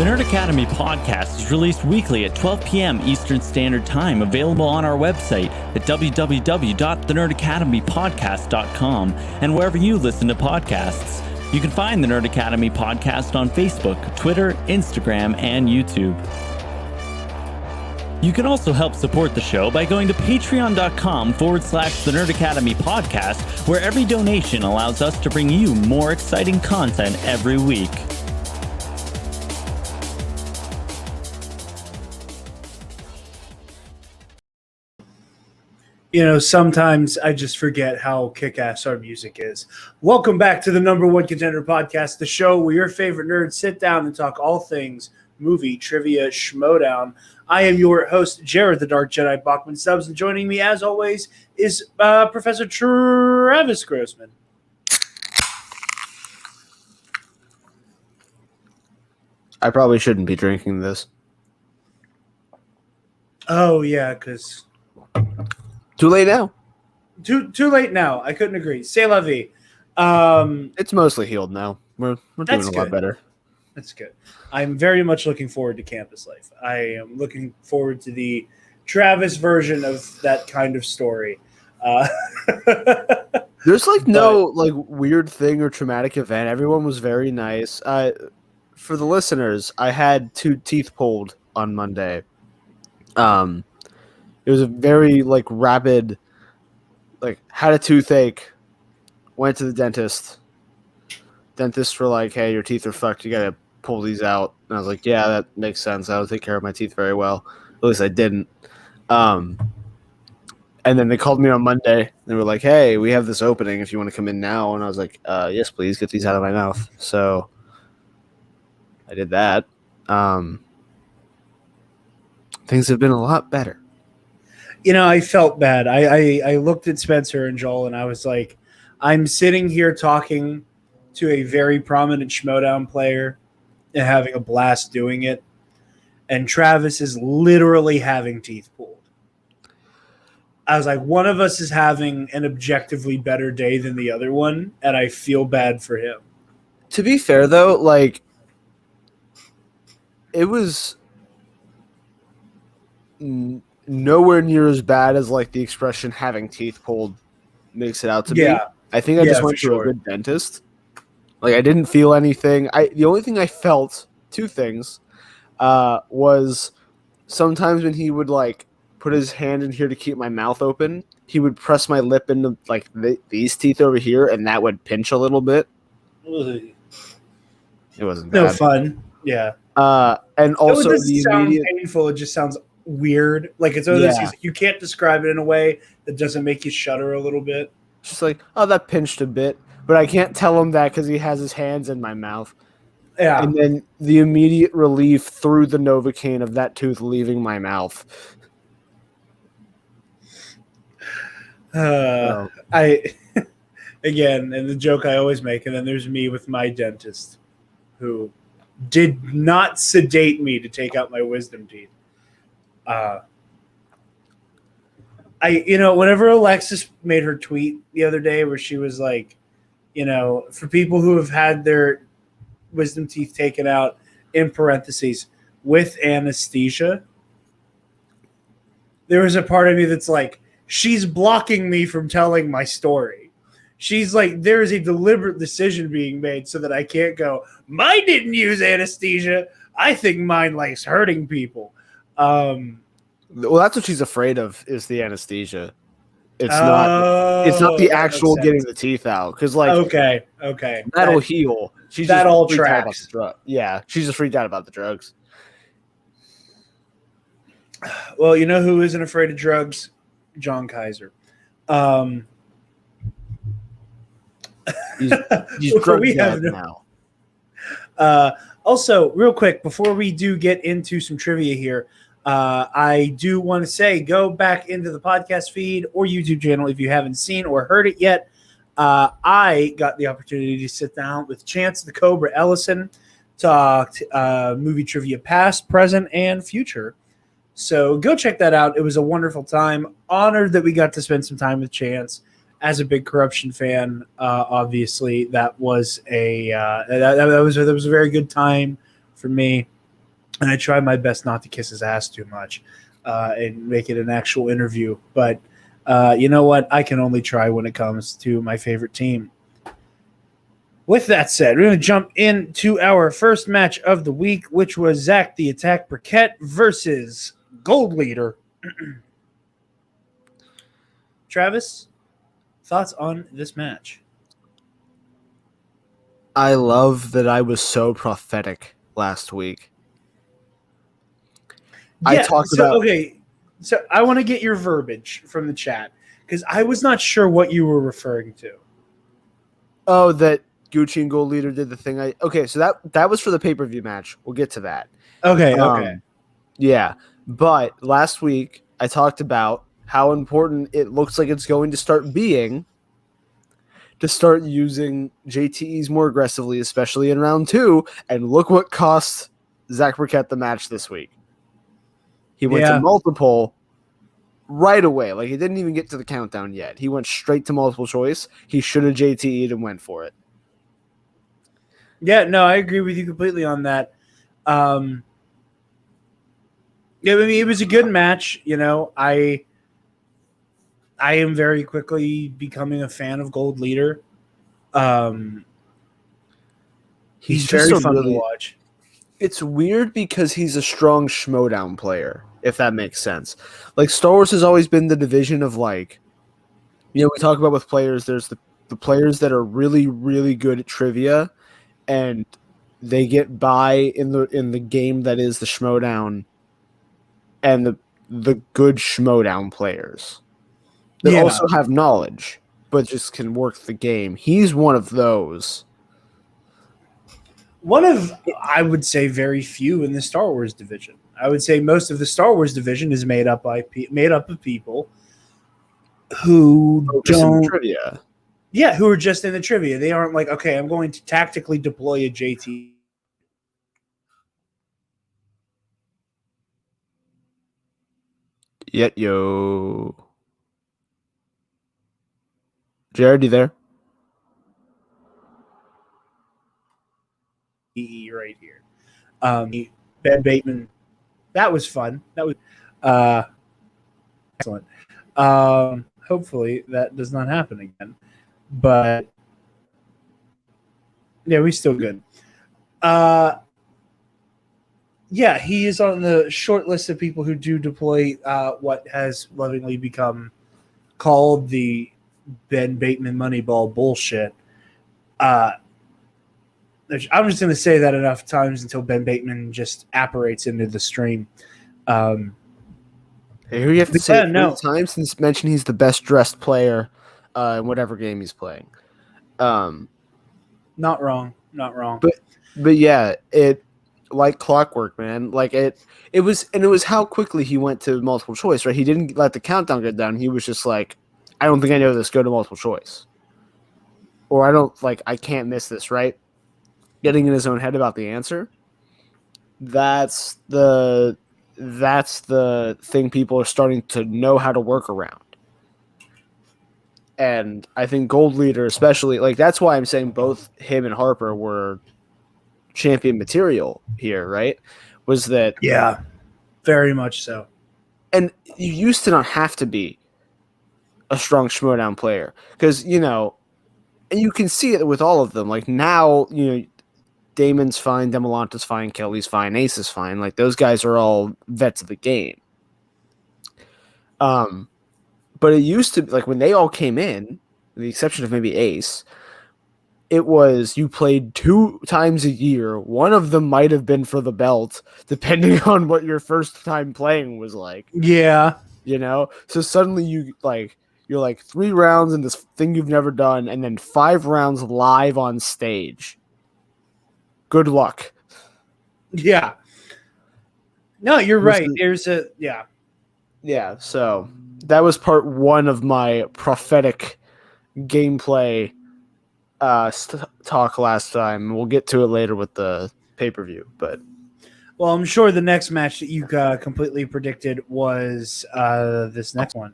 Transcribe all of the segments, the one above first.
The Nerd Academy podcast is released weekly at 12 p.m. Eastern Standard Time, available on our website at www.thenerdacademypodcast.com and wherever you listen to podcasts. You can find the Nerd Academy podcast on Facebook, Twitter, Instagram, and YouTube. You can also help support the show by going to patreon.com/The Nerd Academy podcast, where every donation allows us to bring you more exciting content every week. You know, sometimes I just forget how kick-ass our music is. Welcome back to the #1 Contender podcast, the show where your favorite nerds sit down and talk all things movie, trivia, schmodown. I am your host, Jarod the Dark Jedi Bachman Stubbs, and joining me, as always, is Professor Travis Grossman. I probably shouldn't be drinking this. Oh, yeah, because... Too late now. Too late now. I couldn't agree. C'est la vie. It's mostly healed now. We're doing a lot better. That's good. I'm very much looking forward to campus life. I am looking forward to the Travis version of that kind of story. There's no weird thing or traumatic event. Everyone was very nice. For the listeners, I had 2 teeth pulled on Monday. It was a very rapid, had a toothache, went to the dentist. Dentists were like, hey, your teeth are fucked. You got to pull these out. And I was like, yeah, that makes sense. I don't take care of my teeth very well. At least I didn't. And then they called me on Monday. They were like, hey, we have this opening if you want to come in now. And I was like, yes, please, get these out of my mouth. So I did that. Things have been a lot better. You know, I felt bad. I looked at Spencer and Joel, and I was like, I'm sitting here talking to a very prominent schmodown player and having a blast doing it, and Travis is literally having teeth pulled. I was like, one of us is having an objectively better day than the other one, and I feel bad for him. To be fair, though, it was nowhere near as bad as the expression having teeth pulled makes it out to be. I think I just went to a good dentist. I didn't feel anything. The only thing I felt, 2 things, was sometimes when he would put his hand in here to keep my mouth open, he would press my lip into these teeth over here, and that would pinch a little bit. It wasn't bad. No fun. Yeah. And also it doesn't sound painful. It just sounds weird. It's one of those things you can't describe it in a way that doesn't make you shudder a little bit. Just that pinched a bit, but I can't tell him that because he has his hands in my mouth. Yeah. And then the immediate relief through the Novocaine of that tooth leaving my mouth. Again, and the joke I always make, and then there's me with my dentist who did not sedate me to take out my wisdom teeth. Whenever Alexis made her tweet the other day where she was like, for people who have had their wisdom teeth taken out, in parentheses, with anesthesia, there was a part of me that's like, she's blocking me from telling my story. She's like, there is a deliberate decision being made so that I can't go, mine didn't use anesthesia. I think mine likes hurting people. Well, that's what she's afraid of, is the anesthesia. It's not the actual getting the teeth out, because okay, that'll heal. She's that just all freaked out about tracks. the drug. Yeah, she's just freaked out about the drugs. Well, you know who isn't afraid of drugs? John Kaiser. He's drug dead now. Also, real quick, before we do get into some trivia here, I do want to say go back into the podcast feed or YouTube channel if you haven't seen or heard it yet. I got the opportunity to sit down with Chance the Cobra Ellison, talked movie trivia past, present, and future. So go check that out. It was a wonderful time. Honored that we got to spend some time with Chance. As a big Corruption fan, obviously that was a very good time for me. and I try my best not to kiss his ass too much and make it an actual interview. But you know what? I can only try when it comes to my favorite team. With that said, we're going to jump into our first match of the week, which was Zach the Attack Burkett versus Gold Leader. Travis, thoughts on this match? I love that I was so prophetic last week. Yeah, so I want to get your verbiage from the chat because I was not sure what you were referring to. Oh, that Gucci and Gold Leader did the thing. So that was for the pay-per-view match. We'll get to that. Okay. Yeah, but last week I talked about how important it looks like it's going to start being to start using JTEs more aggressively, especially in round 2. And look what cost Zach Burkett the match this week. He went to multiple right away. Like, he didn't even get to the countdown yet. He went straight to multiple choice. He should have JTE'd and went for it. Yeah, no, I agree with you completely on that. Yeah, I mean, it was a good match. You know, I am very quickly becoming a fan of Gold Leader. He's very fun to watch. It's weird because he's a strong schmodown player, if that makes sense. Like, Star Wars has always been the division of, like, we talk about with players, there's the players that are really, really good at trivia, and they get by in the game that is the schmodown, and the good schmodown players that also have knowledge, but just can work the game. He's one of those. One of, I would say, very few in the Star Wars division. I would say most of the Star Wars division is made up of people who don't trivia. Yeah, who are just in the trivia. They aren't like, okay, I'm going to tactically deploy a JT. Yo. Jared, you there? Right here. Ben Bateman. That was fun. That was excellent. Hopefully that does not happen again. But yeah, we're still good. Yeah, he is on the short list of people who do deploy what has lovingly become called the Ben Bateman Moneyball bullshit. I'm just going to say that enough times until Ben Bateman just apparates into the stream. Hey, you have to say it 3 times since mentioned he's the best dressed player in whatever game he's playing. Not wrong. But yeah, it like clockwork, man. Like it was how quickly he went to multiple choice, right? He didn't let the countdown get down. He was just like, I don't think I know this. Go to multiple choice, or I can't miss this, right? Getting in his own head about the answer. That's the thing people are starting to know how to work around. And I think Gold Leader, especially, like, that's why I'm saying both him and Harper were champion material here, right? Was that... Yeah, very much so. And you used to not have to be a strong schmodown player. Because, and you can see it with all of them. Like, now, Damon's fine, Demolante's fine, Kelly's fine, Ace is fine. Like, those guys are all vets of the game. But it used to, like, when they all came in, with the exception of maybe Ace, it was you played 2 times a year. One of them might have been for the belt, depending on what your first time playing was like. Yeah. So suddenly you're like 3 rounds in this thing you've never done, and then 5 rounds live on stage. Good luck. Yeah. No, you're right. Yeah, so that was part 1 of my prophetic gameplay talk last time. We'll get to it later with the pay-per-view, but... Well, I'm sure the next match that you completely predicted was this next one.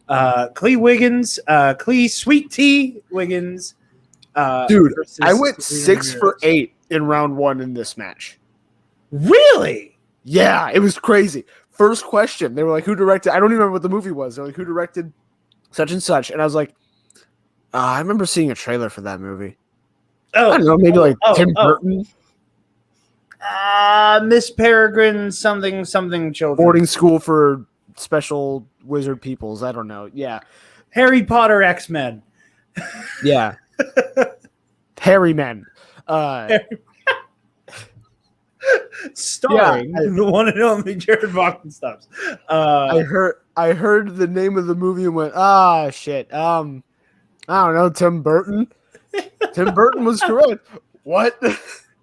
Klee Wiggins, Klee Sweet Tea Wiggins. Dude, I went 6 for 8 in round 1 in this match. Really? Yeah, it was crazy. First question, they were like, "Who directed?" I don't even remember what the movie was. They're like, "Who directed such and such?" And I was like, I remember seeing a trailer for that movie. I don't know, maybe Tim Burton. Miss Peregrine, something children. Boarding school for special wizard peoples. I don't know. Yeah. Harry Potter X-Men. Yeah. Harry Men. Starring the one and only Jarod Travis. I heard the name of the movie and went, shit. I don't know, Tim Burton. Tim Burton was correct. What?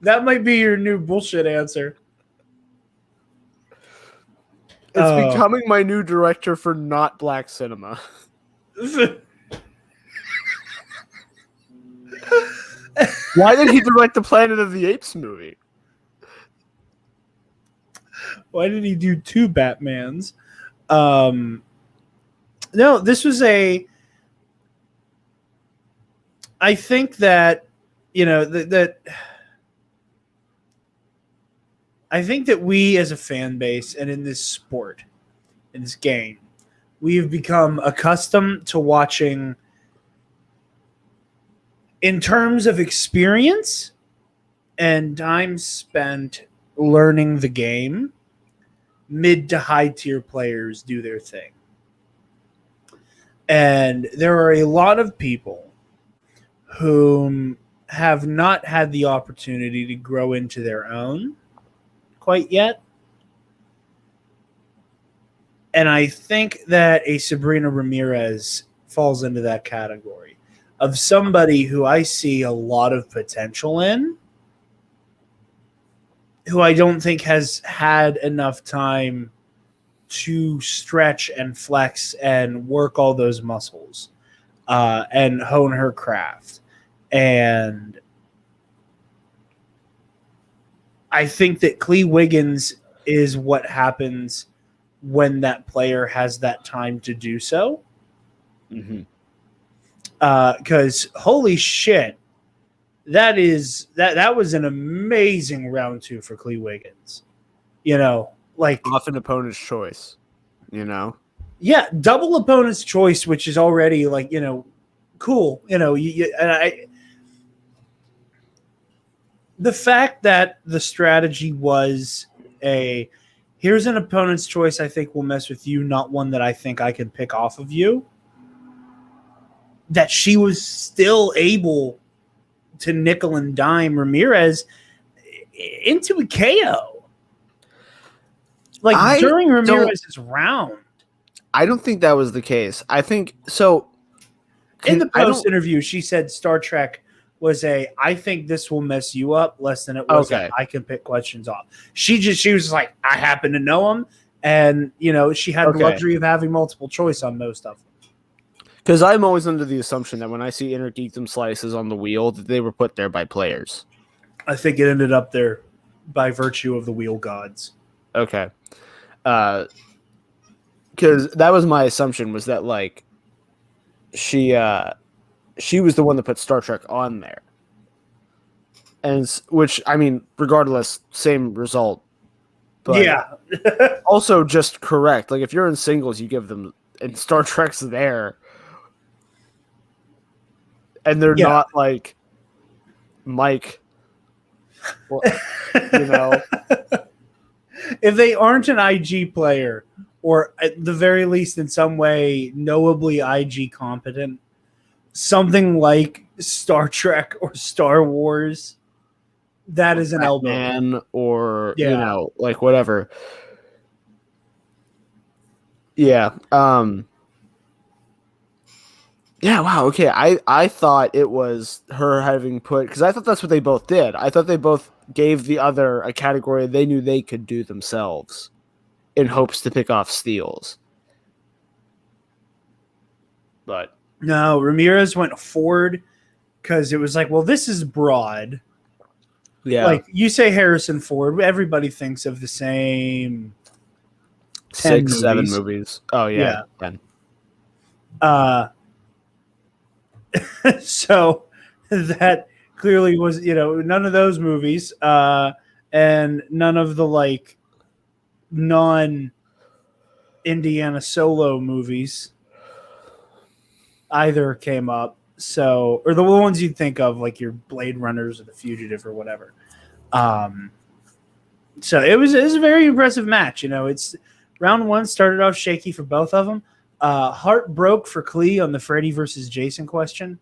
That might be your new bullshit answer. It's becoming my new director for not black cinema. Why did he direct the Planet of the Apes movie? Why did he do 2 Batmans? No, this was I think that, I think that we as a fan base and in this sport, in this game, we have become accustomed to watching, in terms of experience and time spent learning the game, mid to high tier players do their thing. And there are a lot of people whom have not had the opportunity to grow into their own quite yet. And I think that a Sabrina Ramirez falls into that category of somebody who I see a lot of potential in, who I don't think has had enough time to stretch and flex and work all those muscles and hone her craft. And I think that Klee Wiggins is what happens when that player has that time to do so. Mm-hmm. Because holy shit, that was an amazing round 2 for Klee Wiggins. Off an opponent's choice. Yeah, double opponent's choice, which is already cool. The fact that the strategy was here's an opponent's choice I think will mess with you, not one that I think I can pick off of you. That she was still able to nickel and dime Ramirez into a KO. During Ramirez's round. I don't think that was the case. I think so. In the post interview, she said Star Trek was I think this will mess you up less than it was I can pick questions off. She was like, I happen to know him. And, she had the luxury of having multiple choice on most of them. Because I'm always under the assumption that when I see inner geekdom slices on the wheel, that they were put there by players. I think it ended up there by virtue of the wheel gods. Okay. Because that was my assumption, was that, she was the one that put Star Trek on there. And which, I mean, regardless, same result. But yeah. Also just correct. If you're in singles, you give them, and Star Trek's there. And they're not Mike. Well, If they aren't an IG player, or at the very least in some way knowably IG competent, something like Star Trek or Star Wars, that is an elbow. Man, or whatever. Yeah. Yeah, wow, okay. I thought it was her having put, because I thought that's what they both did. I thought they both gave the other a category they knew they could do themselves in hopes to pick off steals. But no, Ramirez went forward because it was this is broad. Yeah. You say Harrison Ford, everybody thinks of the same 6, 7 movies. Oh, yeah. 10. So that clearly was, none of those movies, and none of the non-Indiana Solo movies either came up. So, or the ones you'd think of, like your Blade Runners or The Fugitive or whatever. So it was a very impressive match. It's round one started off shaky for both of them. Heart broke for Klee on the Freddy versus Jason question,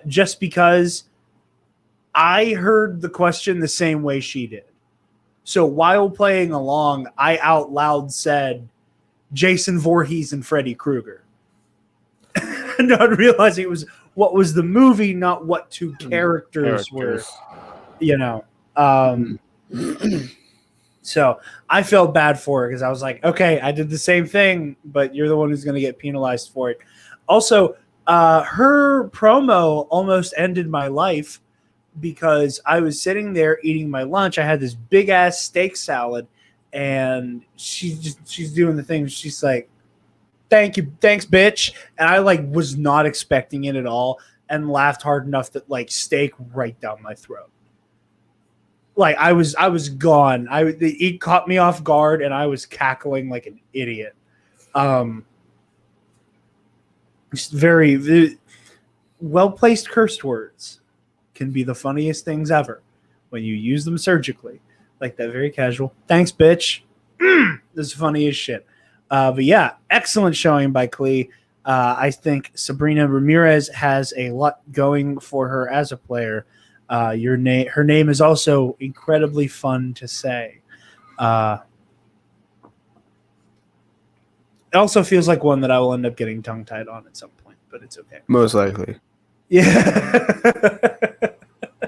just because I heard the question the same way she did. So while playing along, I out loud said Jason Voorhees and Freddy Krueger. Not realizing it was what was the movie, not what two characters were. So I felt bad for her because I was like, okay, I did the same thing, but you're the one who's going to get penalized for it. Also, her promo almost ended my life because I was sitting there eating my lunch. I had this big ass steak salad, and she's doing the thing. She's like, "Thank you, thanks, bitch," and I was not expecting it at all, and laughed hard enough that steak right down my throat. I was gone. It caught me off guard, and I was cackling like an idiot. Just very well-placed curse words can be the funniest things ever when you use them surgically, like that very casual. Thanks, bitch. This is funny as shit. But yeah, excellent showing by Klee. I think Sabrina Ramirez has a lot going for her as a player. Her name is also incredibly fun to say. It also feels like one that I will end up getting tongue-tied on at some point, but it's okay. Most likely. Yeah.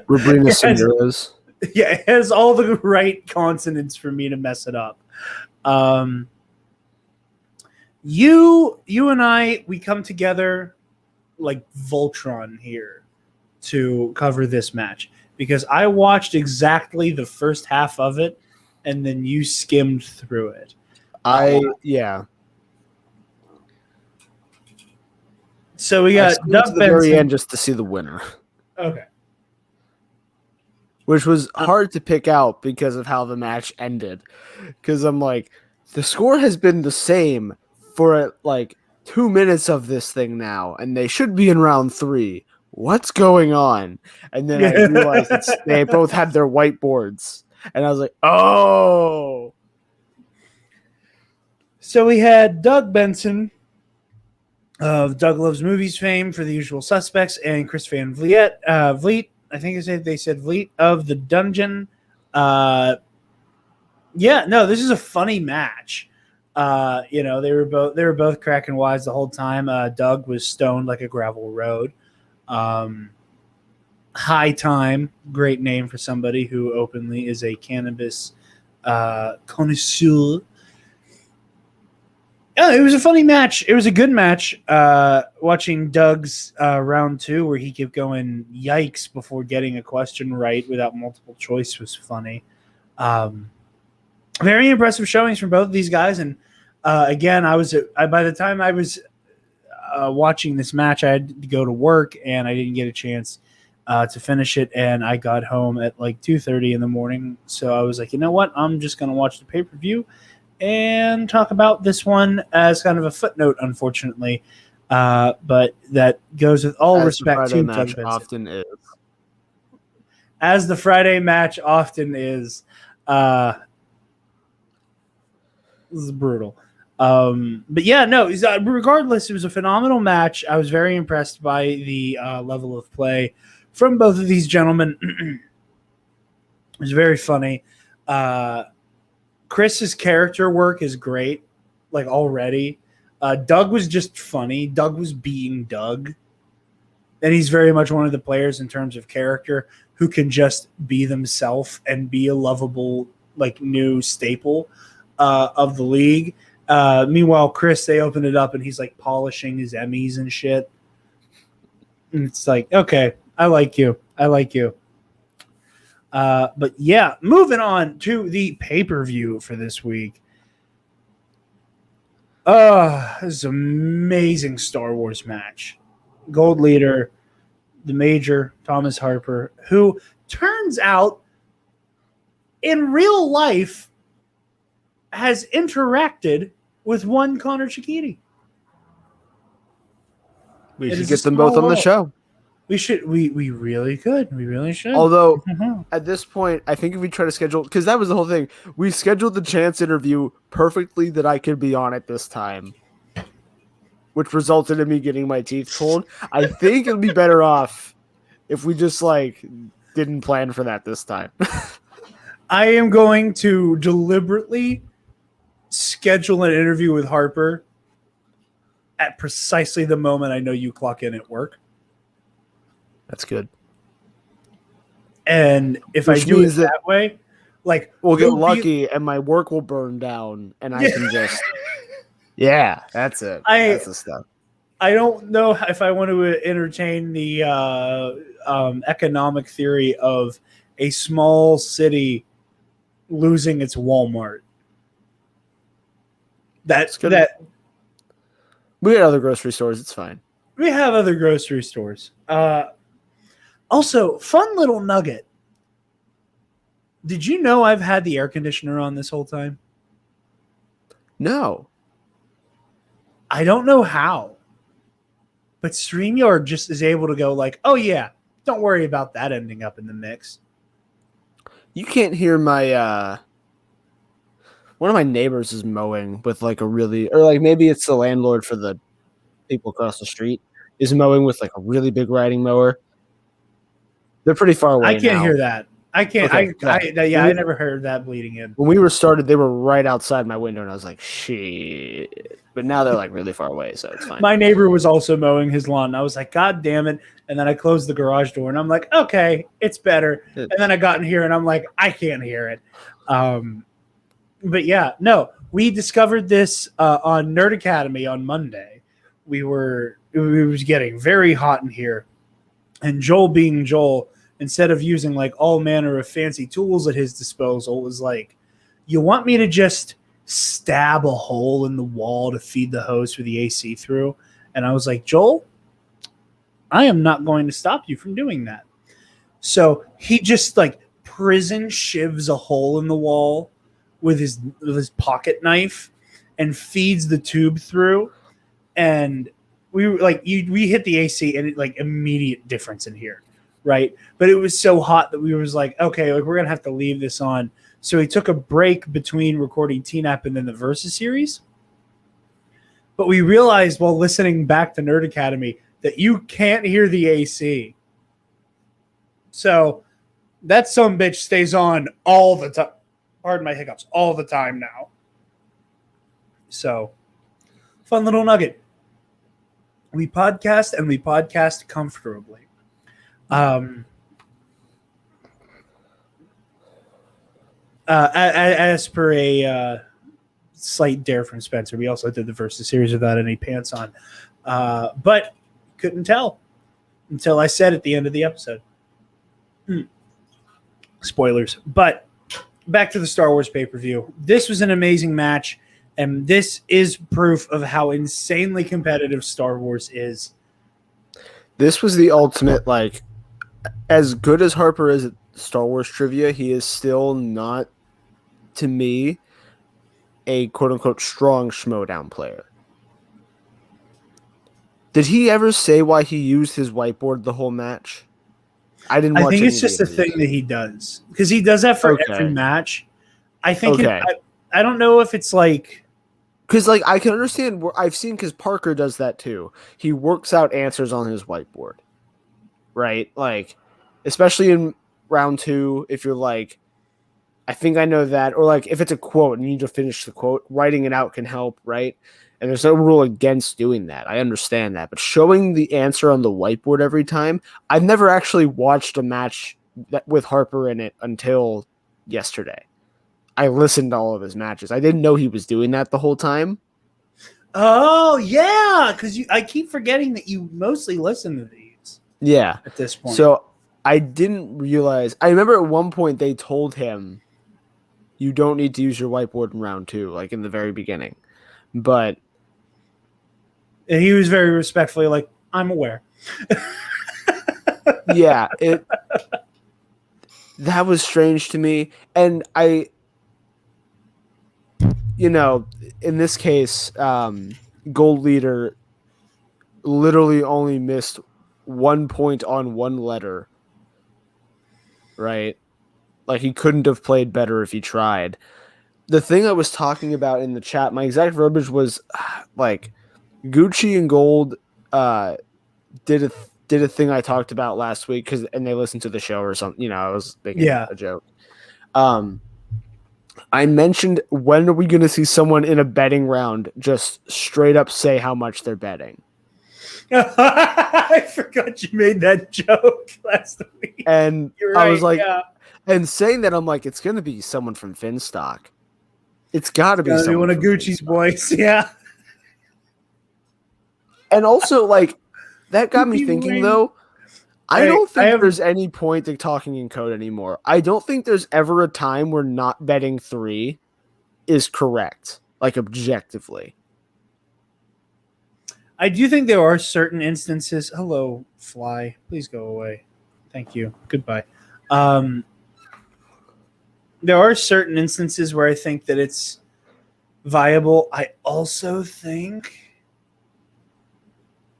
Sabrina Ramirez. Yeah, it has all the right consonants for me to mess it up. You and I, we come together like Voltron here to cover this match because I watched exactly the first half of it and then you skimmed through it. Yeah. So we got Doug Benson. Very end just to see the winner. Okay. Which was hard to pick out because of how the match ended. Because I'm like, the score has been the same for 2 minutes of this thing now, and they should be in round 3. What's going on? And then I realized they both had their whiteboards, and I was like, oh. So we had Doug Benson of Doug Loves Movies fame for The Usual Suspects, and Chris Van Vliet, I think they said Vliet of The Dungeon. This is a funny match. They were both cracking wise the whole time. Doug was stoned like a gravel road. High Time, great name for somebody who openly is a cannabis connoisseur. Yeah, it was a funny match. It was a good match. Watching Doug's round 2 where he kept going yikes before getting a question right without multiple choice was funny. Very impressive showings from both of these guys. And again, by the time I was watching this match, I had to go to work and I didn't get a chance to finish it. And I got home at 2:30 in the morning. So I was like, you know what? I'm just going to watch the pay-per-view and talk about this one as kind of a footnote, unfortunately. But that goes with all respect to Doug Benson. Often is. As the Friday match often is. This is brutal. But yeah, no, regardless, it was a phenomenal match. I was very impressed by the level of play from both of these gentlemen. It was very funny. Chris's character work is great, already. Doug was just funny. Doug was being Doug. And he's very much one of the players in terms of character who can just be themselves and be a lovable, new staple of the league. Meanwhile, Chris, they opened it up and he's polishing his Emmys and shit. And it's okay, I like you. But yeah, moving on to the pay-per-view for this week. This is an amazing Star Wars match. Gold leader, the Major, Thomas Harper, who turns out in real life has interacted with one Connor Chikiti. We should get them both on the show. We should. We really could. We really should. Although, at this point, I think if we try to schedule, because that was the whole thing, we scheduled the chance interview perfectly that I could be on at this time, which resulted in me getting my teeth pulled. I think it'll be better off if we just didn't plan for that this time. I am going to deliberately schedule an interview with Harper at precisely the moment I know you clock in at work. That's good. And if I do it that way, we'll get lucky and my work will burn down and I can just that's it. That's the stuff. I don't know if I want to entertain the economic theory of a small city losing its Walmart. That's that. We got other grocery stores. It's fine. We have other grocery stores. Also, fun little nugget. Did you know I've had the air conditioner on this whole time? No. I don't know how. But StreamYard just is able to go oh yeah, don't worry about that ending up in the mix. You can't hear my one of my neighbors is mowing with maybe it's the landlord for the people across the street is mowing with a really big riding mower. They're pretty far away. I can't hear that. I can't. Okay. I never heard that bleeding in. When we were started, they were right outside my window, and I was like, shit. But now they're really far away, so it's fine. My neighbor was also mowing his lawn, and I was like, God damn it. And then I closed the garage door, and I'm like, okay, it's better. And then I got in here, and I'm like, I can't hear it. But yeah, no, we discovered this on Nerd Academy on Monday. It was getting very hot in here. And Joel being Joel, instead of using all manner of fancy tools at his disposal, was you want me to just stab a hole in the wall to feed the hose for the AC through? And I was like, Joel, I am not going to stop you from doing that. So he just prison shivs a hole in the wall with his pocket knife and feeds the tube through. And we were we hit the AC and immediate difference in here. Right. But it was so hot that we was okay, we're going to have to leave this on. So he took a break between recording TNAP and then the Versus series. But we realized while listening back to Nerd Academy that you can't hear the AC. So that sumbitch stays on all the time. Pardon my hiccups. All the time now. So fun little nugget. We podcast and we podcast comfortably. As per a slight dare from Spencer, we also did the Versus series without any pants on, but couldn't tell until I said at the end of the episode. Spoilers. But back to the Star Wars pay-per-view. This was an amazing match, and this is proof of how insanely competitive Star Wars is. This was the ultimate as good as Harper is at Star Wars trivia, he is still not, to me, a quote-unquote strong schmodown player. Did he ever say why he used his whiteboard the whole match? I didn't watch. I think it's just a thing that he does. Because he does that for every match. I think I don't know if it's because I can understand where I've seen, because Parker does that too. He works out answers on his whiteboard. Right? Especially in round 2, if you're I think I know that, or if it's a quote and you need to finish the quote, writing it out can help, right? And there's no rule against doing that. I understand that. But showing the answer on the whiteboard every time, I've never actually watched a match with Harper in it until yesterday. I listened to all of his matches. I didn't know he was doing that the whole time. Oh, yeah, because I keep forgetting that you mostly listen to these. Yeah. At this point. So I didn't realize. I remember at one point they told him, you don't need to use your whiteboard in round 2, in the very beginning. But and he was very respectfully I'm aware. Yeah, that was strange to me. And in this case, gold leader literally only missed 1 point on one letter, right? Like he couldn't have played better if he tried. The thing I was talking about in the chat, my exact verbiage was like Gucci and Gold did a thing I talked about last week and they listened to the show or something. I was making a joke. I mentioned, when are we going to see someone in a betting round just straight up say how much they're betting? I forgot you made that joke last week. And I was like, and saying that, I'm like, it's going to be someone from Finstock. It's got to be someone one of Gucci's boys. Yeah. And also, like, that got me thinking, though. I don't think there's any point to talking in code anymore. I don't think there's ever a time where not betting 3 is correct, like objectively. I do think there are certain instances. Hello, fly. Please go away. Thank you. Goodbye. There are certain instances where I think that it's viable. I also think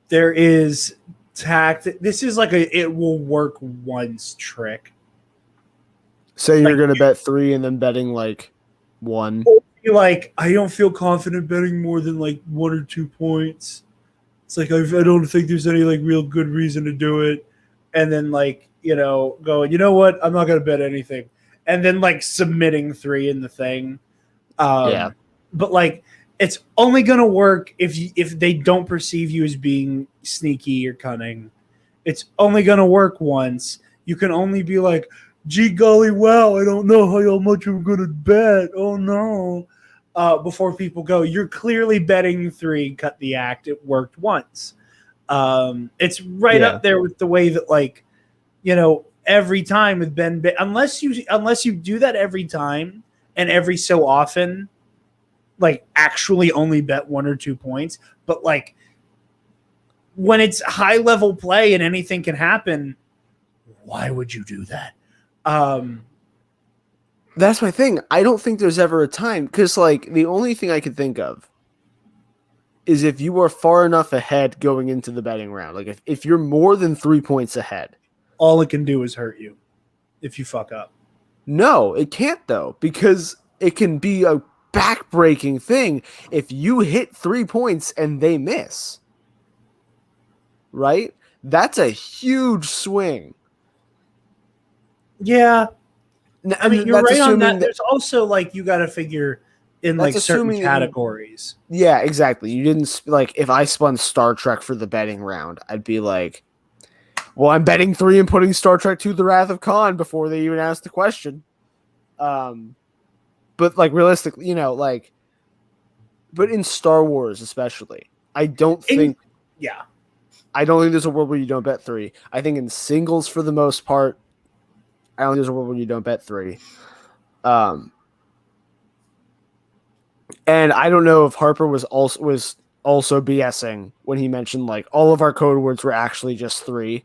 there is this is like it will work once trick. Say you're going to bet 3 and then betting like 1. You're like, I don't feel confident betting more than like 1 or 2 points. It's like, I don't think there's any like real good reason to do it. And then like, going, you know what? I'm not going to bet anything. And then like submitting 3 in the thing. But like, it's only going to work if they don't perceive you as being sneaky or cunning. It's only going to work once. You can only be like, gee golly, wow, I don't know how much I'm going to bet. Oh, no. Before people go, you're clearly betting 3, cut the act. It worked once. It's right up there with the way that, like, every time with Ben, unless you do that every time and every so often, like actually only bet 1 or 2 points, but like when it's high level play and anything can happen, why would you do that? That's my thing. I don't think there's ever a time, because like the only thing I could think of is if you are far enough ahead going into the betting round. Like if you're more than 3 points ahead, all it can do is hurt you if you fuck up. No, it can't though, because it can be a back-breaking thing if you hit 3 points and they miss. Right? That's a huge swing. Yeah. I mean, you're right on that. There's also like you got to figure in like certain categories. Yeah, exactly. You didn't like if I spun Star Trek for the betting round, I'd be like, well, I'm betting 3 and putting Star Trek 2: The Wrath of Khan before they even ask the question. But like realistically, but in Star Wars especially, I don't think there's a world where you don't bet 3. I think in singles for the most part, I don't think there's a world where you don't bet 3. And I don't know if Harper was also BSing when he mentioned like all of our code words were actually just 3.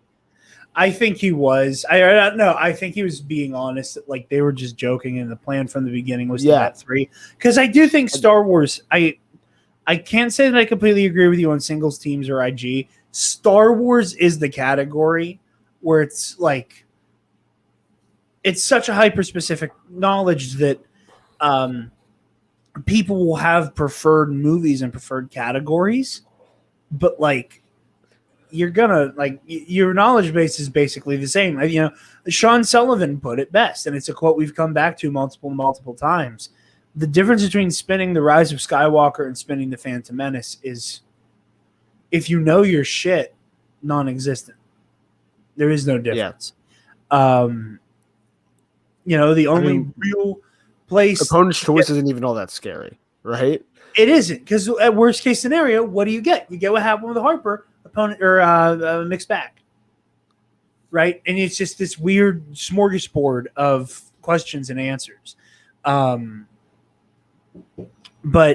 I think he was. I don't know. I think he was being honest. Like they were just joking, and the plan from the beginning was to bet 3. Because I do think Star Wars. I can't say that I completely agree with you on singles teams or IG. Star Wars is the category where it's like it's such a hyper specific knowledge that people will have preferred movies and preferred categories, but like. You're gonna like your knowledge base is basically the same. Sean Sullivan put it best, and it's a quote we've come back to multiple times. The difference between spinning The Rise of Skywalker and spinning The Phantom Menace is if you know your shit, non-existent. There is no difference. Yeah. The only real place opponent's choice isn't even all that scary, right? It isn't, because at worst case scenario, what do you get? You get what happened with Harper. Opponent or mixed bag, right? And it's just this weird smorgasbord of questions and answers. But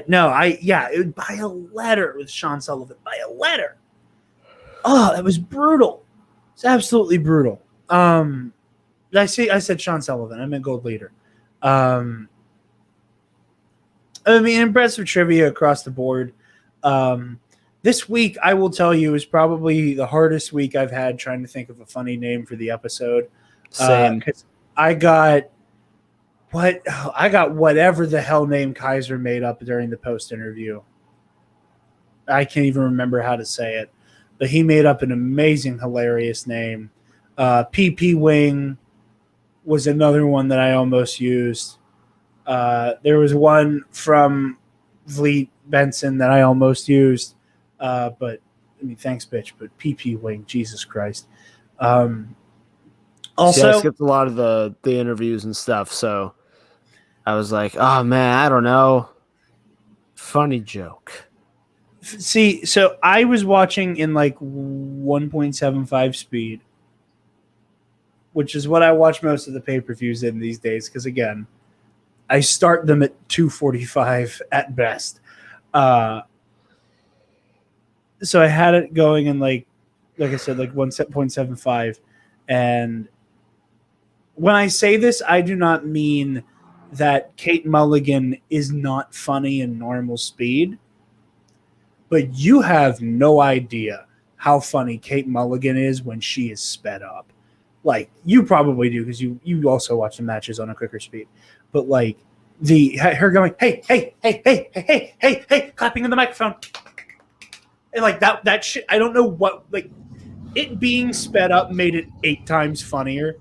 no, it would by a letter with Sean Sullivan, by a letter. Oh, that was brutal. It's absolutely brutal. I said Sean Sullivan. I meant Gold Leader. I mean, impressive trivia across the board. This week, I will tell you, is probably the hardest week I've had trying to think of a funny name for the episode. Same. I got whatever the hell name Kaiser made up during the post interview. I can't even remember how to say it, but he made up an amazing, hilarious name. PP Wing was another one that I almost used. There was one from Vliet Benson that I almost used. But I mean, thanks, bitch. But PP Wing, Jesus Christ. Also, I skipped a lot of the interviews and stuff, so I was like, oh man, I don't know. Funny joke. See, so I was watching in like 1.75 speed, which is what I watch most of the pay-per-views in these days. Because again, I start them at 245 at best. So I had it going in like I said, like 1.75. And when I say this, I do not mean that Kate Mulligan is not funny in normal speed. But you have no idea how funny Kate Mulligan is when she is sped up. Like, you probably do because you also watch the matches on a quicker speed. But like her going, hey, clapping in the microphone. And like that shit, I don't know what, like, it being sped up made it 8 times funnier.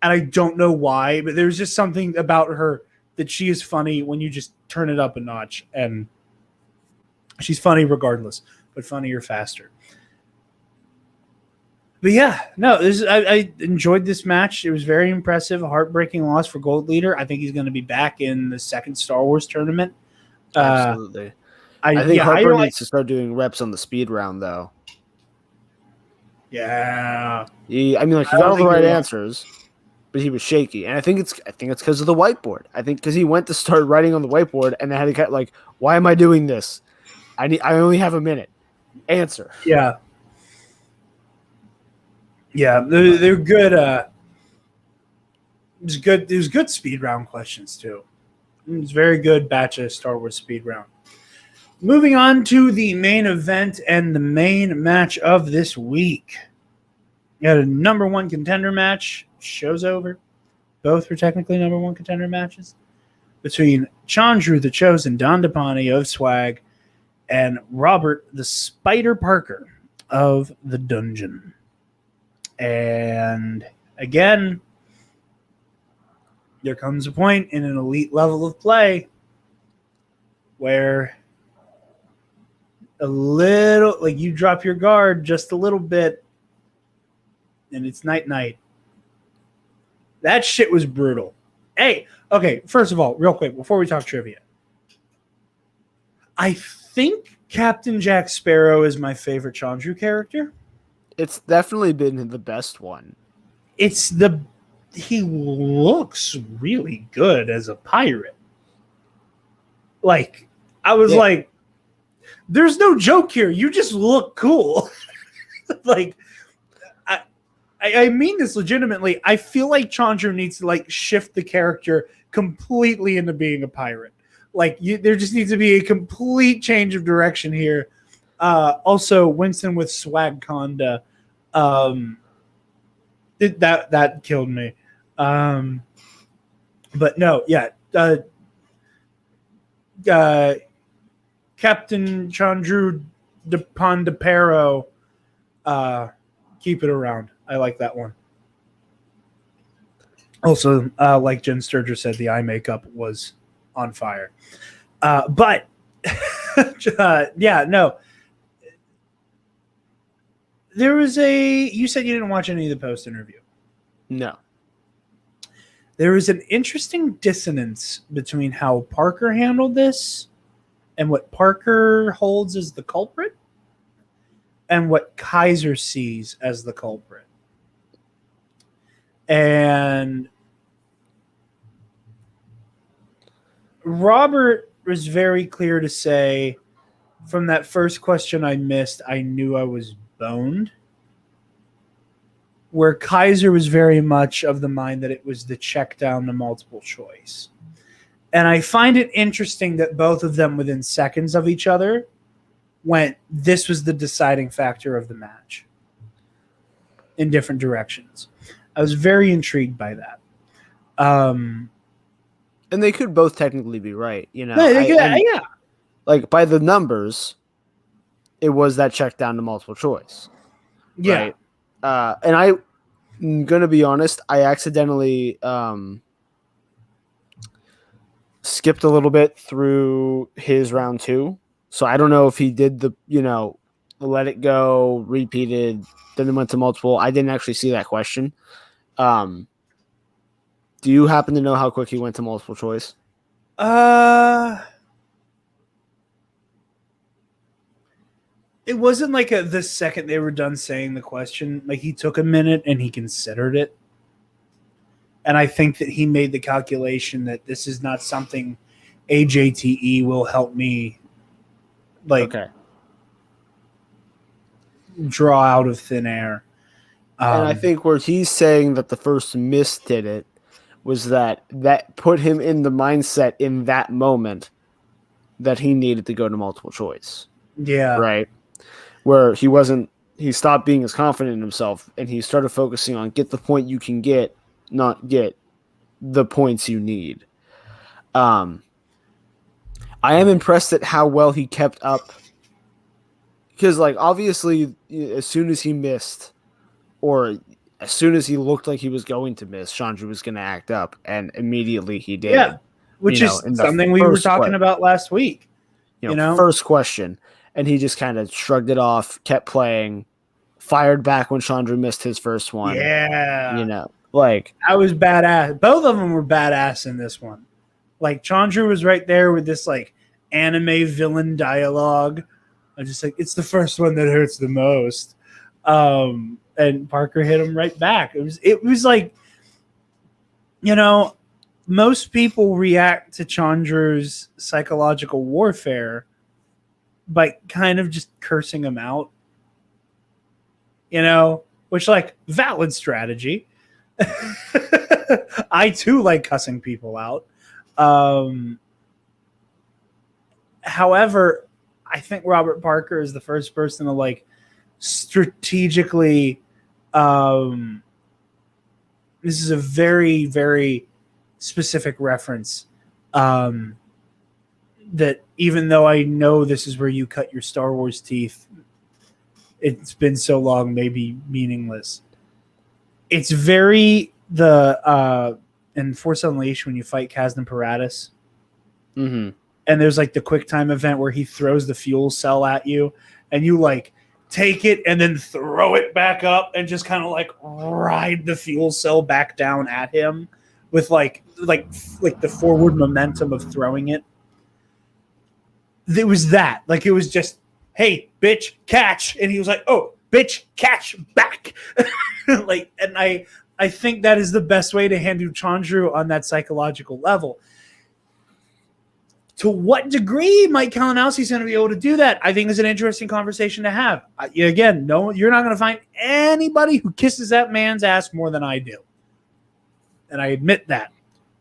And I don't know why, but there's just something about her that she is funny when you just turn it up a notch. And she's funny regardless, but funnier faster. But yeah, no, I enjoyed this match. It was very impressive. A heartbreaking loss for Gold Leader. I think he's going to be back in the second Star Wars tournament. Absolutely. I think Harper needs to start doing reps on the speed round, though. Yeah. He got all the right answers, but he was shaky. And I think it's because of the whiteboard. I think because he went to start writing on the whiteboard and then had to get like, why am I doing this? I only have a minute. Answer. Yeah. Yeah, they're good. It was good. It was good speed round questions too. It was very good batch of Star Wars speed round. Moving on to the main event and the main match of this week. You had a number 1 contender match. Show's over. Both were technically number 1 contender matches between Chandru, the Chosen, Dhandapani of Swag, and Robert, the Spider Parker of the Dungeon. And again, there comes a point in an elite level of play where a little, like, you drop your guard just a little bit and it's night. That shit was brutal. Hey, okay, first of all, real quick, before we talk trivia, I think Captain Jack Sparrow is my favorite Chandru character. It's definitely been the best one. He looks really good as a pirate. Like, I was like, there's no joke here. You just look cool. Like, I mean this legitimately. I feel like Chandru needs to like shift the character completely into being a pirate. Like, there just needs to be a complete change of direction here. Also, Winston with Swagconda, that killed me. But no, yeah. Captain Chandru de Pondapero, keep it around. I like that one. Also, like Jen Sturger said, the eye makeup was on fire. But yeah, no. There was you said you didn't watch any of the post interview. No. There was an interesting dissonance between how Parker handled this and what Parker holds as the culprit and what Kaiser sees as the culprit. And Robert was very clear to say, from that first question I missed, I knew I was boned. Where Kaiser was very much of the mind that it was the check down to multiple choice. And I find it interesting that both of them, within seconds of each other, this was the deciding factor of the match in different directions. I was very intrigued by that. And they could both technically be right, you know. Yeah. Like, by the numbers, it was that check down to multiple choice. Yeah. Right? And I'm going to be honest, I accidentally skipped a little bit through his round 2. So I don't know if he did the, let it go, repeated, then it went to multiple. I didn't actually see that question. Do you happen to know how quick he went to multiple choice? It wasn't like the second they were done saying the question. Like, he took a minute and he considered it. And I think that he made the calculation that this is not something AJTE will help me draw out of thin air. And I think where he's saying that the first miss did it was that put him in the mindset in that moment that he needed to go to multiple choice. Yeah. Right? Where he stopped being as confident in himself and he started focusing on get the point you can get, not get the points you need. I am impressed at how well he kept up. Because, obviously, as soon as he missed, or as soon as he looked like he was going to miss, Chandru was going to act up, and immediately he did. Yeah, which is something we were talking about last week. First question, and he just kind of shrugged it off, kept playing, fired back when Chandru missed his first one. Yeah. I was badass. Both of them were badass in this one. Chandru was right there with this, anime villain dialogue. I just it's the first one that hurts the most. And Parker hit him right back. It was most people react to Chandru's psychological warfare by kind of just cursing him out. Which valid strategy. I too like cussing people out. However, I think Robert Parker is the first person to strategically. This is a very, very specific reference. That even though I know this is where you cut your Star Wars teeth, it's been so long, maybe meaningless. It's very in Force Unleashed when you fight Kazdan Paratus. Mm-hmm. And there's the quick time event where he throws the fuel cell at you and you take it and then throw it back up and just kind of ride the fuel cell back down at him with the forward momentum of throwing it. It was that. It was just, hey, bitch, catch. And he was oh, bitch, catch back. And I think that is the best way to handle Chandru on that psychological level. To what degree Mike Kalinowski is going to be able to do that, I think is an interesting conversation to have. Again, no, you're not going to find anybody who kisses that man's ass more than I do. And I admit that.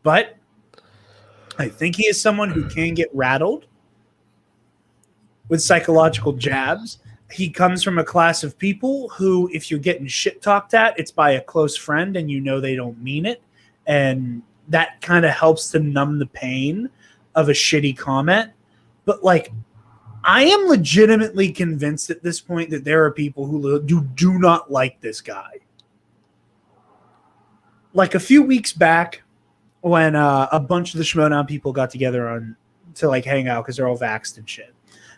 But I think he is someone who can get rattled with psychological jabs. He comes from a class of people who, if you're getting shit talked at, it's by a close friend and they don't mean it. And that kind of helps to numb the pain of a shitty comment. But I am legitimately convinced at this point that there are people who do not like this guy. A few weeks back when a bunch of the Schmodown people got together to hang out because they're all vaxxed and shit.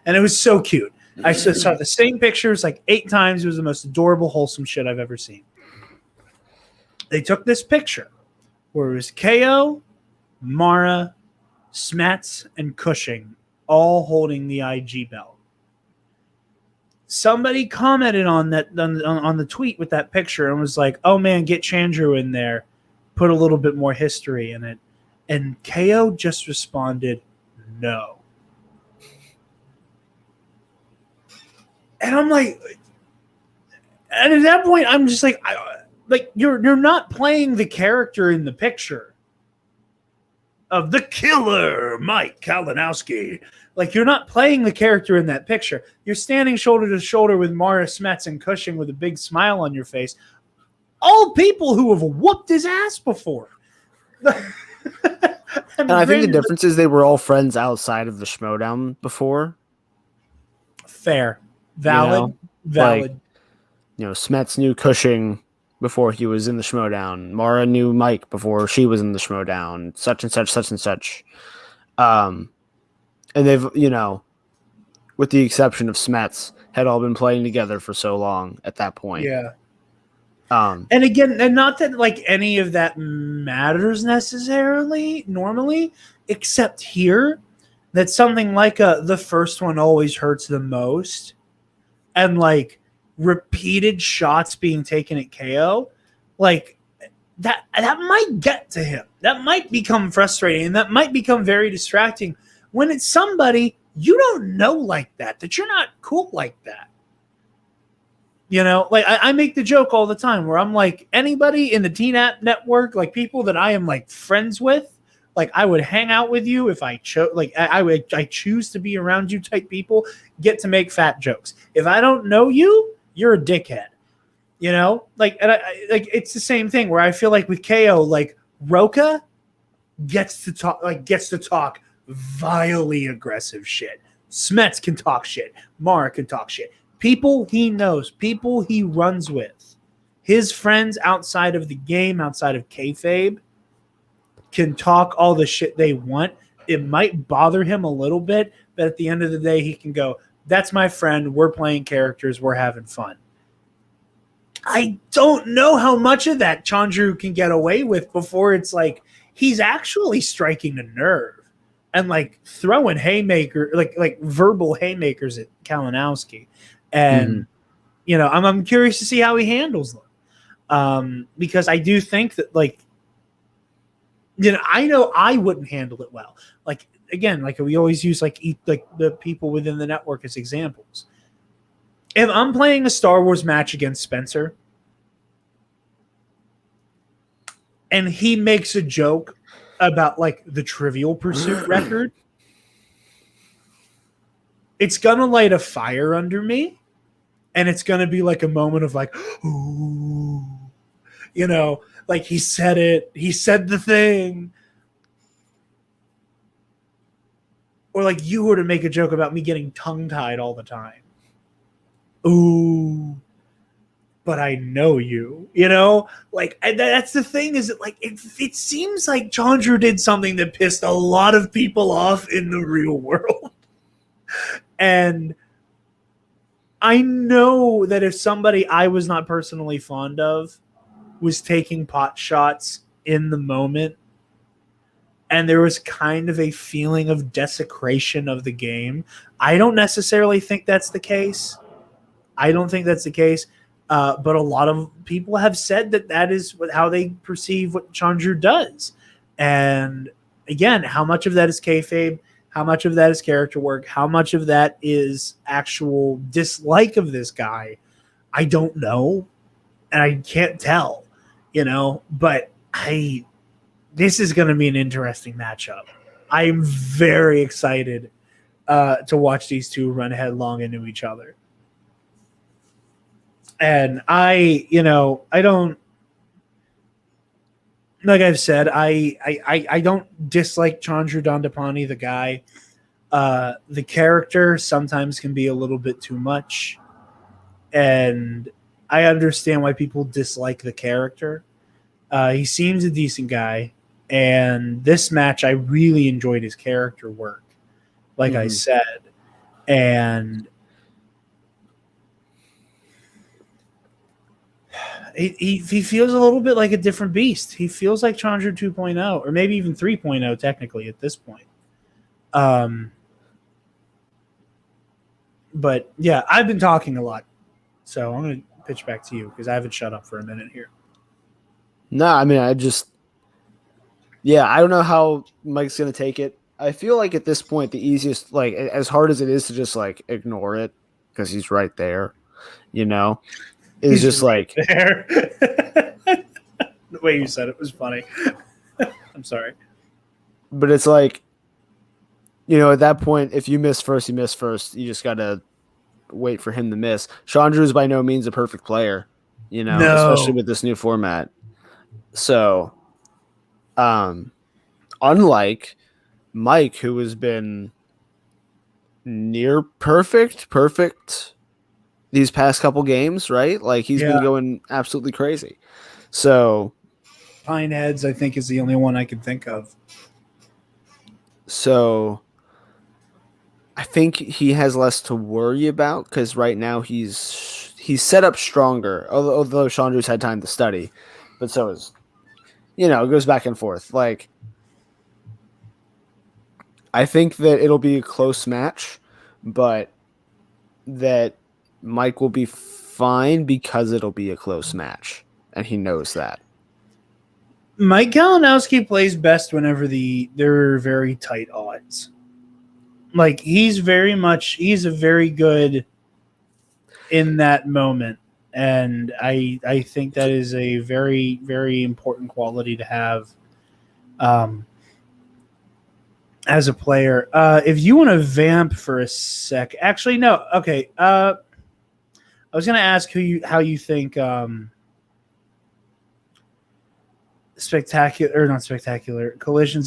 And it was so cute. I saw the same pictures 8 times. It was the most adorable, wholesome shit I've ever seen. They took this picture where it was KO, Mara, Smets, and Cushing all holding the IG belt. Somebody commented on that on the tweet with that picture and was oh man, get Chandru in there, put a little bit more history in it. And KO just responded, no. And I'm and at that point I'm just you're not playing the character in the picture. of the killer Mike Kalinowski. Like, you're not playing the character in that picture. You're standing shoulder to shoulder with Mara Smets and Cushing with a big smile on your face. All people who have whooped his ass before. And I think the difference is they were all friends outside of the Schmodown before. Fair. Valid. Like, Smets knew Cushing before he was in the Schmodown. Mara knew Mike before she was in the Schmodown. Such and such, such and such. And they've, with the exception of Smets, had all been playing together for so long at that point. Yeah. And again, and not that like any of that matters necessarily normally, except here that something like the first one always hurts the most, and like repeated shots being taken at KO, like that might get to him. That might become frustrating, and that might become very distracting when it's somebody you don't know like that you're not cool like that. Like I make the joke all the time where I'm like, anybody in the Teen App Network, like people that I am like friends with, like I would hang out with you if I chose. Like I choose to be around you type people get to make fat jokes. If I don't know you, you're a dickhead. Like like it's the same thing where I feel like with KO, like Roka gets to talk vilely aggressive shit. Smets can talk shit. Mara can talk shit. People he knows, people he runs with, his friends outside of the game, outside of kayfabe, can talk all the shit they want. It might bother him a little bit, but at the end of the day, he can go, that's my friend. We're playing characters. We're having fun. I don't know how much of that Chandru can get away with before it's like he's actually striking a nerve and like throwing haymaker, like verbal haymakers at Kalinowski. And, I'm curious to see how he handles them. Because I do think that, like, I know I wouldn't handle it well. Like, again, like we always use like the people within the network as examples. If I'm playing a Star Wars match against Spencer and he makes a joke about like the Trivial Pursuit record, it's going to light a fire under me. And it's going to be like a moment of like, ooh, like he said it. He said the thing. Or like you were to make a joke about me getting tongue-tied all the time. Ooh, but I know you, Like, and that's the thing is that like, it seems like Chandru did something that pissed a lot of people off in the real world. And I know that if somebody I was not personally fond of was taking pot shots in the moment and there was kind of a feeling of desecration of the game, I don't necessarily think that's the case. I don't think that's the case. But a lot of people have said that is how they perceive what Chandru does. And again, how much of that is kayfabe? How much of that is character work? How much of that is actual dislike of this guy? I don't know. And I can't tell, but this is going to be an interesting matchup. I'm very excited to watch these two run headlong into each other. And I don't, like I've said, I don't dislike Chandru Dhandapani, the guy. The character sometimes can be a little bit too much. And I understand why people dislike the character. He seems a decent guy. And this match, I really enjoyed his character work, like I said. And he feels a little bit like a different beast. He feels like Chandru 2.0, or maybe even 3.0 technically at this point. But yeah, I've been talking a lot, so I'm going to pitch back to you because I haven't shut up for a minute here. No, I mean, I don't know how Mike's going to take it. I feel like at this point, the easiest, like, as hard as it is to just like ignore it because he's right there, is He's just right like there. The way you said it was funny. I'm sorry. But it's like, at that point, if you miss first, you miss first. You just gotta wait for him to miss. Chandru is by no means a perfect player, especially No. with this new format. So, unlike Mike, who has been near perfect these past couple games, right? Like he's been going absolutely crazy. So Pineheads, I think, is the only one I can think of. So I think he has less to worry about because right now he's set up stronger. Although Chandru's had time to study, but so is it goes back and forth. Like I think that it'll be a close match, but that Mike will be fine because it'll be a close match, and he knows that. Mike Kalinowski plays best whenever they're very tight odds. Like he's a very good in that moment, and I think that is a very, very important quality to have as a player. If you want to vamp for a sec, actually no, okay. I was gonna ask how you think Collision's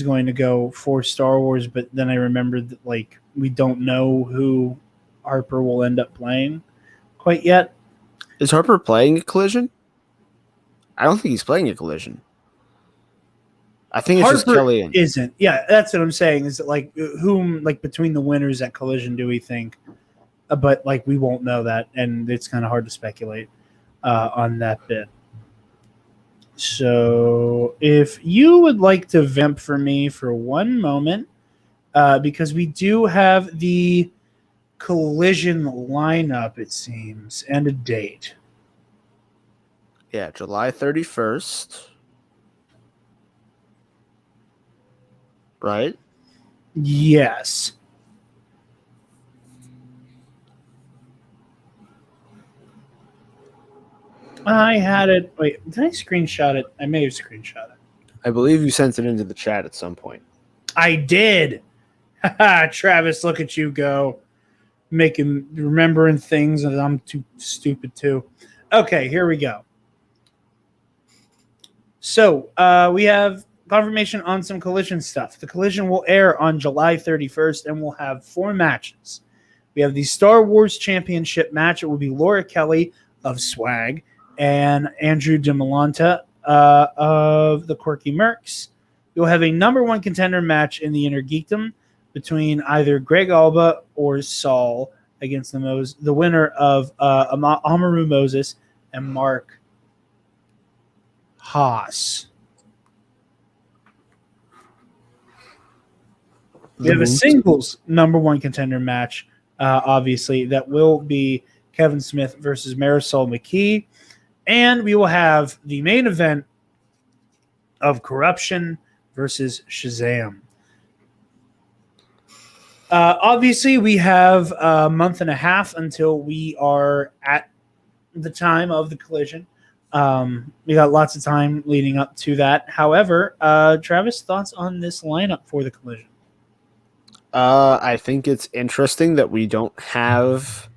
going to go for Star Wars, but then I remembered that like we don't know who Harper will end up playing quite yet. Is Harper playing a Collision? I don't think he's playing a Collision. I think it's Harper just Kelly. Isn't. Yeah, that's what I'm saying. Is it like whom like between the winners at Collision do we think? But like we won't know that, and it's kind of hard to speculate on that bit. So if you would like to vamp for me for one moment, because we do have the Collision lineup, it seems, and a date. Yeah, July 31st. Right? Yes. I had it. Wait, did I screenshot it? I may have screenshot it. I believe you sent it into the chat at some point. I did. Travis, look at you go. Remembering things that I'm too stupid to. Okay, here we go. So we have confirmation on some Collision stuff. The Collision will air on July 31st and we'll have 4 matches. We have the Star Wars Championship match. It will be Laura Kelly of Swag and Andrew DeMolanta of the Quirky Mercs. You'll have a number 1 contender match in the Inner Geekdom between either Greg Alba or Saul against the winner of Amaru Moses and Mark Haas. We have a singles number 1 contender match, obviously, that will be Kevin Smith versus Marisol McKee. And we will have the main event of Corruption versus Shazam. Obviously, we have a month and a half until we are at the time of the Collision. We got lots of time leading up to that. However, Travis, thoughts on this lineup for the Collision? I think it's interesting that we don't have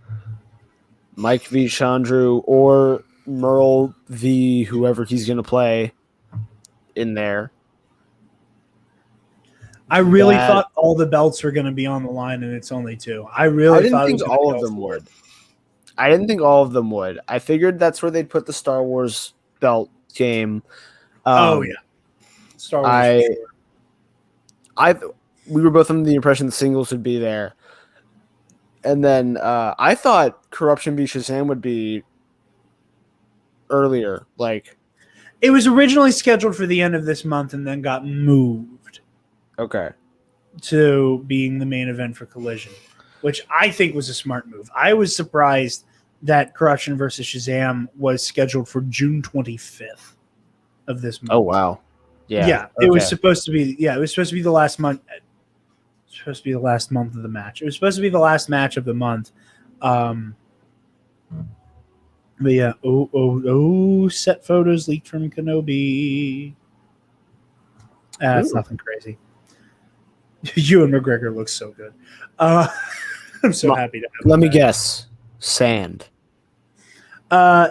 Mike v. Chandru or Merle v. whoever he's going to play in there. I really thought all the belts were going to be on the line, and it's only 2. I didn't think all of them would. I didn't think all of them would. I figured that's where they'd put the Star Wars belt game. Yeah, Star Wars. We were both under the impression the singles would be there, and then I thought Corruption v. Shazam would be earlier. Like it was originally scheduled for the end of this month, and then got moved. Okay. To being the main event for Collision, which I think was a smart move. I was surprised that Corruption versus Shazam was scheduled for June 25th of this month. Oh wow. Yeah. Yeah. Okay. It was supposed to be the last month. It's supposed to be the last month of the match. It was supposed to be the last match of the month. But yeah, set photos leaked from Kenobi. That's nothing crazy. Ewan McGregor looks so good. I'm so happy to have Let me guess. Sand. No.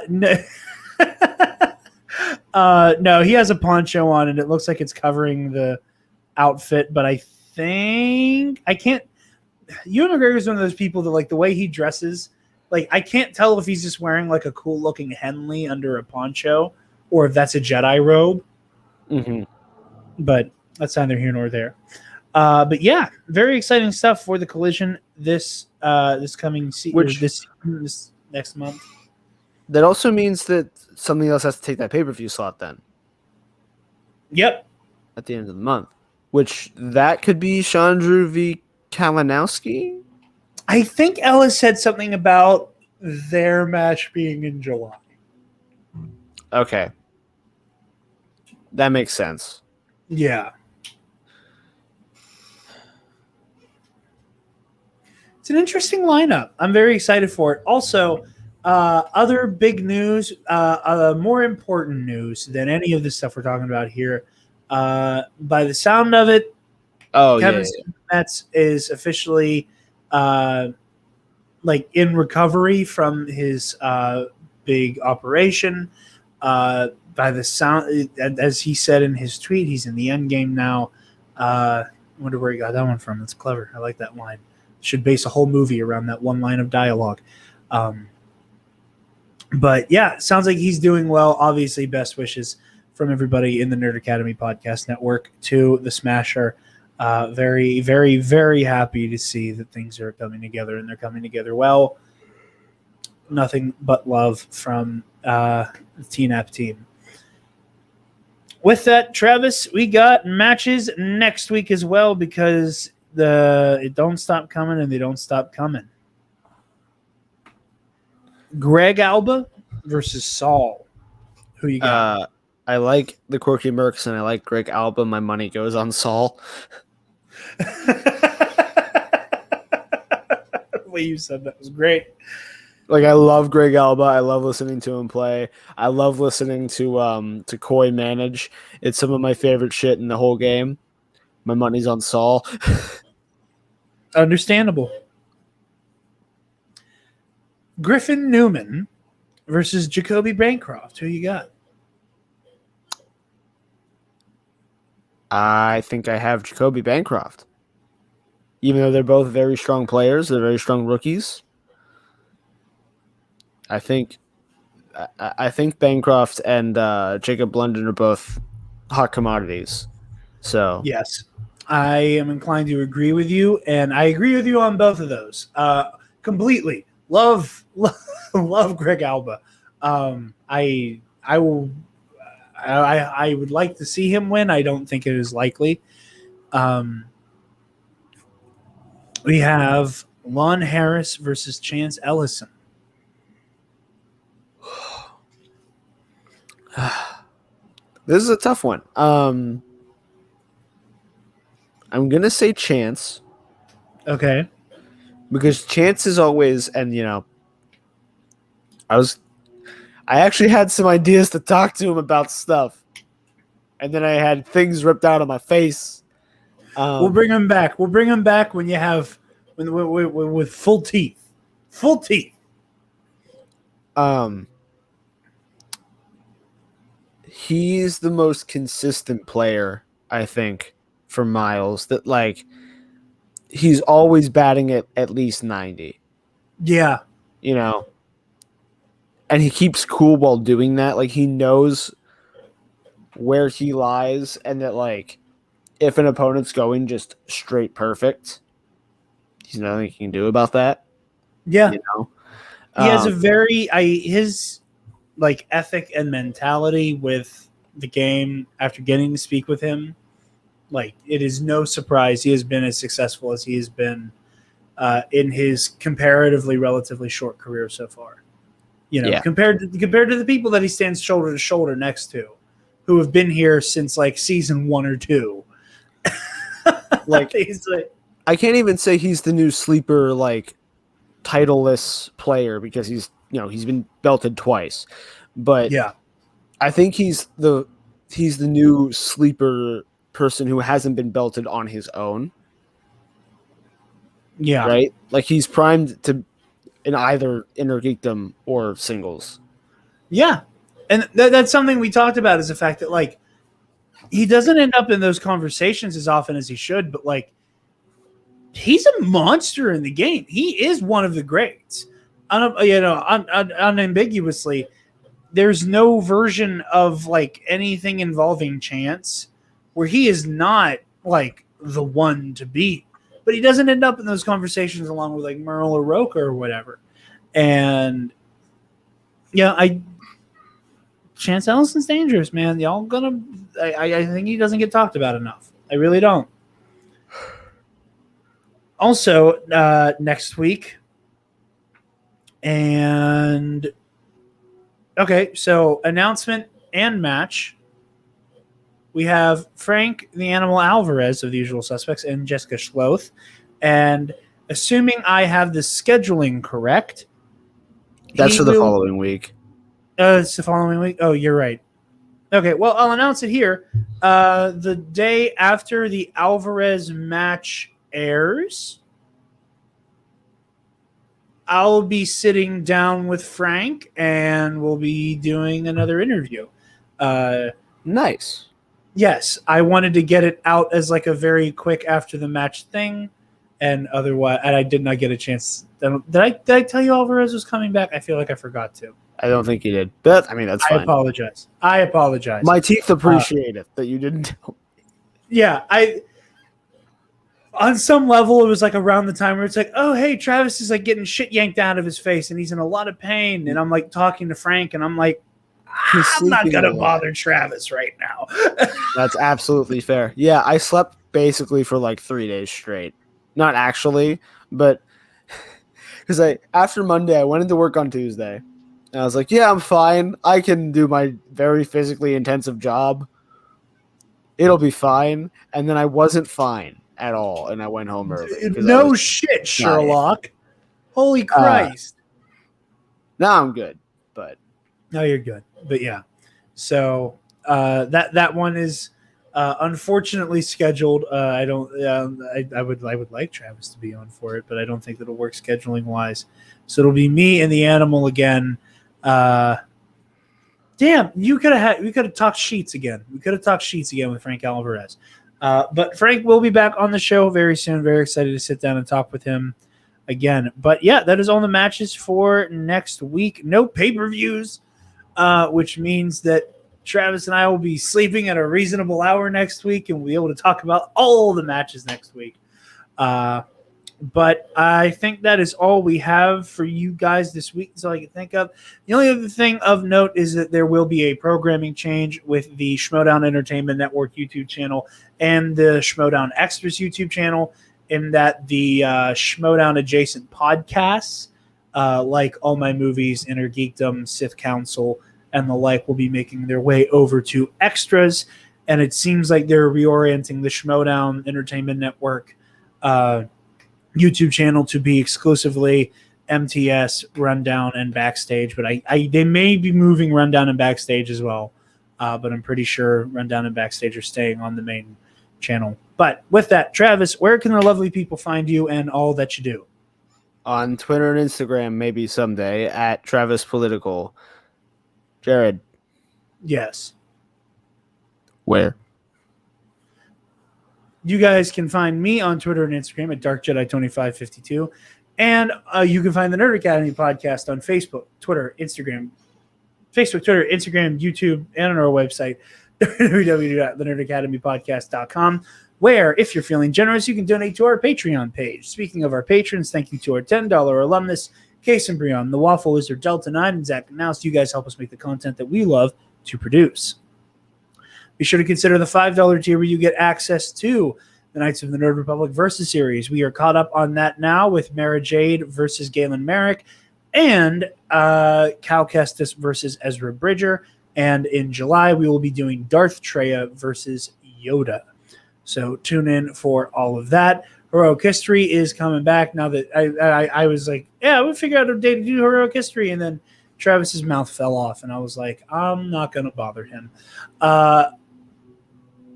No, he has a poncho on, and it looks like it's covering the outfit. But I think I can't. Ewan McGregor is one of those people that, like, the way he dresses, like, I can't tell if he's just wearing like a cool looking Henley under a poncho or if that's a Jedi robe. Mm-hmm. But that's neither here nor there. But yeah, very exciting stuff for the Collision this coming this next month. That also means that something else has to take that pay-per-view slot then. Yep. At the end of the month. Which that could be Chandru v. Kalinowski? I think Ellis said something about their match being in July. Okay. That makes sense. Yeah. It's an interesting lineup. I'm very excited for it. Also, other big news, more important news than any of the stuff we're talking about here. By the sound of it, Kevin Metz is officially like in recovery from his big operation. By the sound, as he said in his tweet, he's in the end game now. I wonder where he got that one from. That's clever. I like that line. Should base a whole movie around that one line of dialogue. But yeah, sounds like he's doing well. Obviously, best wishes from everybody in the Nerd Academy Podcast Network to the Smasher. Very, very, very happy to see that things are coming together, and they're coming together well. Nothing but love from the TNAP team. With that, Travis, we got matches next week as well because it don't stop coming and they don't stop coming. Greg Alba versus Saul. Who you got? I like the Quirky Mercs and I like Greg Alba. My money goes on Saul. The way you said that was great. Like, I love Greg Alba. I love listening to him play. I love listening to Coy manage. It's some of my favorite shit in the whole game. My money's on Saul. Understandable. Griffin Newman versus Jacoby Bancroft. Who you got? I think I have Jacoby Bancroft. Even though they're both very strong players, they're very strong rookies. I think Bancroft and Jacob London are both hot commodities. So yes, I am inclined to agree with you, and I agree with you on both of those completely. Love Greg Alba. I would like to see him win. I don't think it is likely. We have Lon Harris versus Chance Ellison. This is a tough one. I'm gonna say Chance. Okay. Because Chance is always, and I actually had some ideas to talk to him about stuff, and then I had things ripped out of my face. We'll bring him back. We'll bring him back when you have with full teeth. Full teeth. He's the most consistent player, I think, for Miles. That, like, he's always batting at least 90. Yeah. And he keeps cool while doing that. Like, he knows where he lies, and that, like, if an opponent's going just straight perfect, there's nothing he can do about that. Yeah. He has a very his like ethic and mentality with the game after getting to speak with him. Like, it is no surprise he has been as successful as he has been in his comparatively relatively short career so far. Compared to the people that he stands shoulder to shoulder next to, who have been here since like season 1 or 2. Like, I can't even say he's the new sleeper, like, titleless player because he's been belted twice, but yeah, I think he's the new sleeper person who hasn't been belted on his own. Yeah. Right? Like he's primed to in either Inner Geekdom or singles. Yeah. And that's something we talked about is the fact that like he doesn't end up in those conversations as often as he should, but like he's a monster in the game. He is one of the greats. Unambiguously, there's no version of like anything involving chance where he is not like the one to beat, but he doesn't end up in those conversations along with like Merle or Roka or whatever. And Chance Ellison's dangerous, man. Y'all gonna I think he doesn't get talked about enough. I really don't. Also, next week, and okay, so announcement and match. We have Frank the Animal Alvarez of The Usual Suspects and Jessica Schloth. And assuming I have the scheduling correct, that's for the following week. It's the following week. Oh, you're right. Okay, well, I'll announce it here. The day after the Alvarez match airs, I'll be sitting down with Frank and we'll be doing another interview. Nice. Yes, I wanted to get it out as like a very quick after the match thing, and otherwise, and I did not get a chance. Did I tell you Alvarez was coming back? I feel like I forgot to. I don't think you did, but I mean that's fine. I apologize. My teeth appreciate it that you didn't tell me. Yeah, on some level, it was like around the time where it's like, oh, hey, Travis is like getting shit yanked out of his face and he's in a lot of pain. And I'm like talking to Frank and I'm like, I'm not going to bother Travis right now. That's absolutely fair. Yeah, I slept basically for like 3 days straight. Not actually, but because after Monday, I went into work on Tuesday. And I was like, yeah, I'm fine. I can do my very physically intensive job. It'll be fine. And then I wasn't fine at all. And I went home early. No shit, Sherlock. Holy Christ. Now I'm good, but. No, you're good. But yeah. So that one is unfortunately scheduled. I would like Travis to be on for it, but I don't think that'll work scheduling wise. So it'll be me and the animal again. Damn, we could have talked sheets again. We could have talked sheets again with Frank Alvarez. But Frank will be back on the show very soon. Very excited to sit down and talk with him again. But yeah, that is all the matches for next week. No pay-per-views, which means that Travis and I will be sleeping at a reasonable hour next week, and we'll be able to talk about all the matches next week. But I think that is all we have for you guys this week. That's all I can think of. The only other thing of note is that there will be a programming change with the Schmodown Entertainment Network YouTube channel and the Schmodown Extras YouTube channel, in that the Schmodown adjacent podcasts, like All My Movies, Inner Geekdom, Sith Council, and the like, will be making their way over to Extras. And it seems like they're reorienting the Schmodown Entertainment Network YouTube channel to be exclusively MTS, Rundown, and Backstage. But they may be moving Rundown and Backstage as well. But I'm pretty sure Rundown and Backstage are staying on the main channel. But with that, Travis, where can the lovely people find you and all that you do? On Twitter and Instagram, maybe someday, at Travis Political. Jared. Yes. Where? You guys can find me on Twitter and Instagram at DarkJedi2552. And you can find the Nerd Academy podcast on Facebook, Twitter, Instagram, YouTube, and on our website, www.thenerdacademypodcast.com, where, if you're feeling generous, you can donate to our Patreon page. Speaking of our patrons, thank you to our $10 alumnus, Case and Brion, the Waffle Wizard, Delta 9, and Zach Naust. You guys help us make the content that we love to produce. Be sure to consider the $5 tier where you get access to the Knights of the Nerd Republic Versus series. We are caught up on that now with Mara Jade versus Galen Merrick and Cal Kestis versus Ezra Bridger. And in July, we will be doing Darth Treya versus Yoda. So tune in for all of that. Heroic History is coming back now that I was like, yeah, we'll figure out a day to do Heroic History. And then Travis's mouth fell off, and I was like, I'm not going to bother him.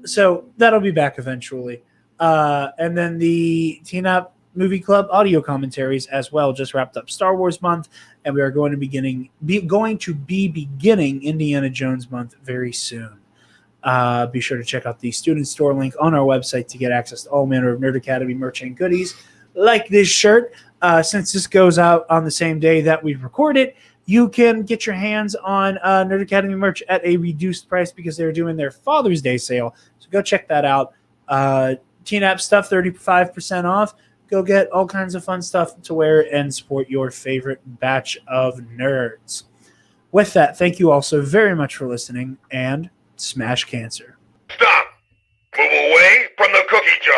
So that'll be back eventually. And then the Teen Up Movie Club audio commentaries as well. Just wrapped up Star Wars month, and we are going to be beginning Indiana Jones month very soon. Be sure to check out the student store link on our website to get access to all manner of Nerd Academy merch and goodies, like this shirt. Since this goes out on the same day that we record it, you can get your hands on Nerd Academy merch at a reduced price because they're doing their Father's Day sale. So go check that out. Teen App stuff, 35% off. Go get all kinds of fun stuff to wear and support your favorite batch of nerds. With that, thank you all so very much for listening, and smash cancer. Stop! Move away from the cookie jar!